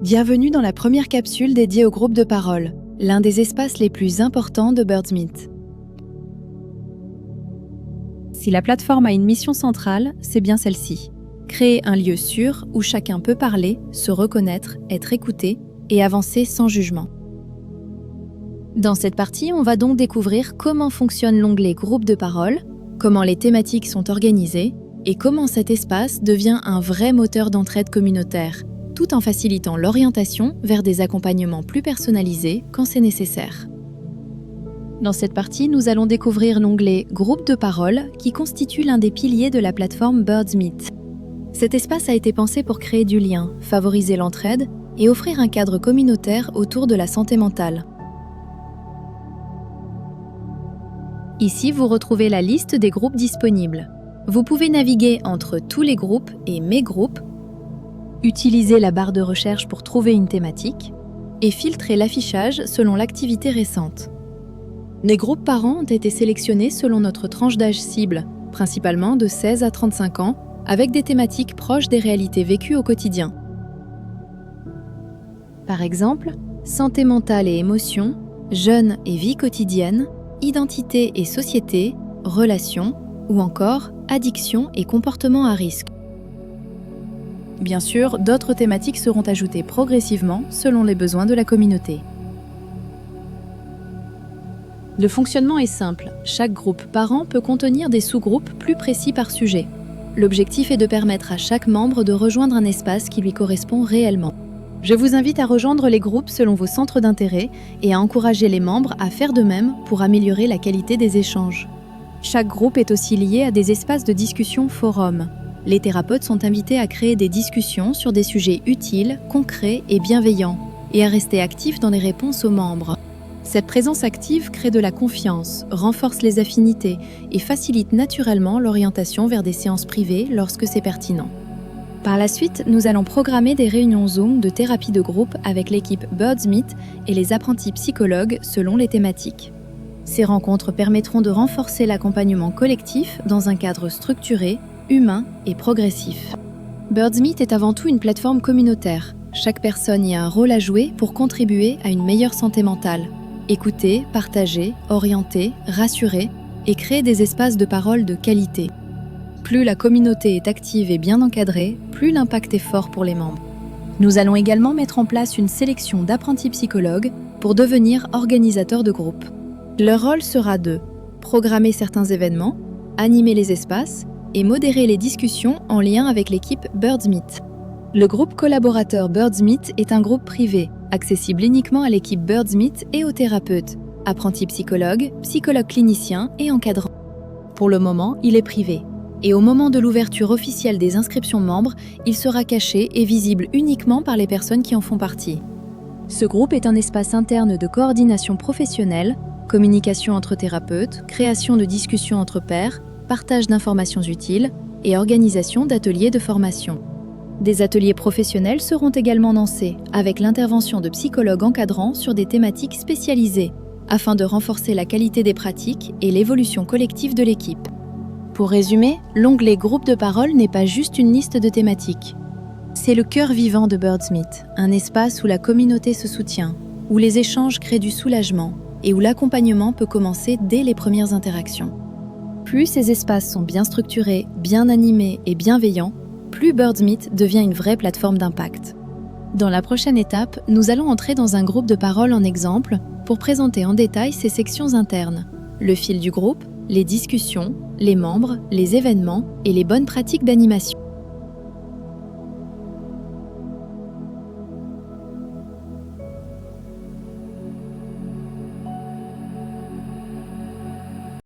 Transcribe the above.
Bienvenue dans la première capsule dédiée au groupe de parole, l'un des espaces les plus importants de Birdsmeet. Si la plateforme a une mission centrale, c'est bien celle-ci. Créer un lieu sûr où chacun peut parler, se reconnaître, être écouté et avancer sans jugement. Dans cette partie, on va donc découvrir comment fonctionne l'onglet groupe de parole, comment les thématiques sont organisées et comment cet espace devient un vrai moteur d'entraide communautaire, tout en facilitant l'orientation vers des accompagnements plus personnalisés quand c'est nécessaire. Dans cette partie, nous allons découvrir l'onglet Groupe de parole qui constitue l'un des piliers de la plateforme Birdsmeet. Cet espace a été pensé pour créer du lien, favoriser l'entraide et offrir un cadre communautaire autour de la santé mentale. Ici, vous retrouvez la liste des groupes disponibles. Vous pouvez naviguer entre tous les groupes et mes groupes, utiliser la barre de recherche pour trouver une thématique et filtrer l'affichage selon l'activité récente. Les groupes parents ont été sélectionnés selon notre tranche d'âge cible, principalement de 16 à 35 ans, avec des thématiques proches des réalités vécues au quotidien. Par exemple, santé mentale et émotions, jeunes et vie quotidienne, identité et société, relations, ou encore addiction et comportement à risque. Bien sûr, d'autres thématiques seront ajoutées progressivement selon les besoins de la communauté. Le fonctionnement est simple. Chaque groupe parent peut contenir des sous-groupes plus précis par sujet. L'objectif est de permettre à chaque membre de rejoindre un espace qui lui correspond réellement. Je vous invite à rejoindre les groupes selon vos centres d'intérêt et à encourager les membres à faire de même pour améliorer la qualité des échanges. Chaque groupe est aussi lié à des espaces de discussion forum. Les thérapeutes sont invités à créer des discussions sur des sujets utiles, concrets et bienveillants, et à rester actifs dans les réponses aux membres. Cette présence active crée de la confiance, renforce les affinités et facilite naturellement l'orientation vers des séances privées lorsque c'est pertinent. Par la suite, nous allons programmer des réunions Zoom de thérapie de groupe avec l'équipe Birdsmeet et les apprentis psychologues selon les thématiques. Ces rencontres permettront de renforcer l'accompagnement collectif dans un cadre structuré, humain et progressif. Birdsmeet est avant tout une plateforme communautaire. Chaque personne y a un rôle à jouer pour contribuer à une meilleure santé mentale. Écouter, partager, orienter, rassurer et créer des espaces de parole de qualité. Plus la communauté est active et bien encadrée, plus l'impact est fort pour les membres. Nous allons également mettre en place une sélection d'apprentis psychologues pour devenir organisateurs de groupe. Leur rôle sera de programmer certains événements, animer les espaces et modérer les discussions en lien avec l'équipe Birdsmeet. Le groupe collaborateur Birdsmeet est un groupe privé, accessible uniquement à l'équipe Birdsmeet et aux thérapeutes, apprentis psychologues, psychologues cliniciens et encadrants. Pour le moment, il est privé. Et au moment de l'ouverture officielle des inscriptions membres, il sera caché et visible uniquement par les personnes qui en font partie. Ce groupe est un espace interne de coordination professionnelle, communication entre thérapeutes, création de discussions entre pairs, partage d'informations utiles et organisation d'ateliers de formation. Des ateliers professionnels seront également lancés, avec l'intervention de psychologues encadrants sur des thématiques spécialisées, afin de renforcer la qualité des pratiques et l'évolution collective de l'équipe. Pour résumer, l'onglet Groupe de parole n'est pas juste une liste de thématiques. C'est le cœur vivant de Birdsmeet, un espace où la communauté se soutient, où les échanges créent du soulagement et où l'accompagnement peut commencer dès les premières interactions. Plus ces espaces sont bien structurés, bien animés et bienveillants, plus Birdsmeet devient une vraie plateforme d'impact. Dans la prochaine étape, nous allons entrer dans un groupe de parole en exemple pour présenter en détail ses sections internes, le fil du groupe, les discussions, les membres, les événements et les bonnes pratiques d'animation.